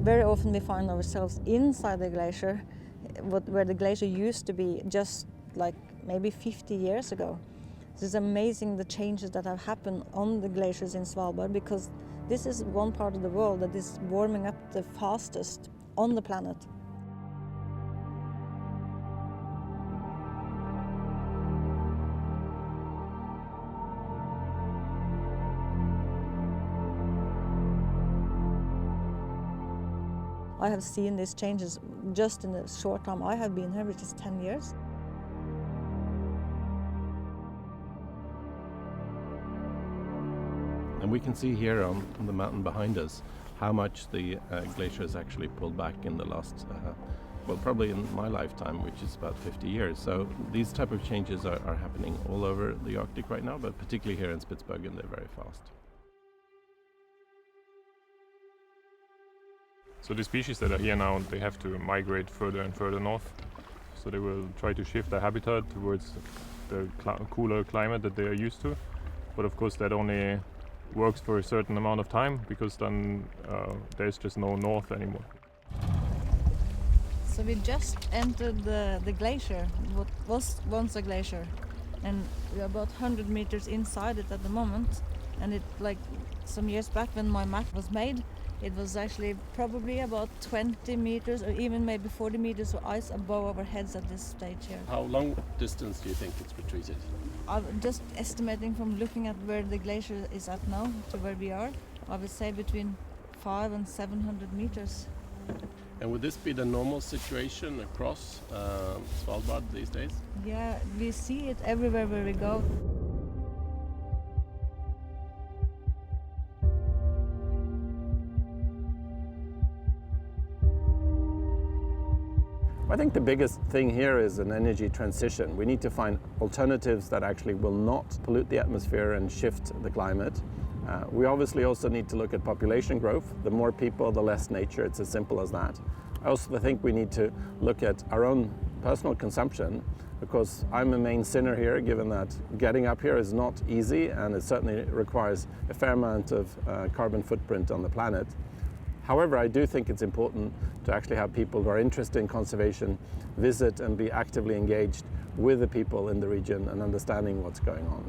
Very often we find ourselves inside the glacier, where the glacier used to be just like maybe 50 years ago. It's amazing the changes that have happened on the glaciers in Svalbard, because this is one part of the world that is warming up the fastest on the planet. I have seen these changes just in the short time I have been here, which is 10 years. And we can see here on the mountain behind us how much the glacier has actually pulled back in the last, well, probably in my lifetime, which is about 50 years. So these type of changes are happening all over the Arctic right now, but particularly here in Spitsbergen, they're very fast. So the species that are here now, they have to migrate further and further north. So they will try to shift their habitat towards the cooler climate that they are used to. But of course that only works for a certain amount of time, because then there's just no north anymore. So we just entered the glacier, what was once a glacier, and we're about 100 meters inside it at the moment. And it, like some years back when my map was made, it was actually probably about 20 meters or even maybe 40 meters of ice above our heads at this stage here. How long distance do you think it's retreated? I'm just estimating from looking at where the glacier is at now to where we are, I would say between 500 and 700 meters. And would this be the normal situation across Svalbard these days? Yeah, we see it everywhere where we go. I think the biggest thing here is an energy transition. We need to find alternatives that actually will not pollute the atmosphere and shift the climate. We obviously also need to look at population growth. The more people, the less nature. It's as simple as that. I also think we need to look at our own personal consumption, because I'm a main sinner here, given that getting up here is not easy and it certainly requires a fair amount of carbon footprint on the planet. However, I do think it's important to actually have people who are interested in conservation visit and be actively engaged with the people in the region and understanding what's going on.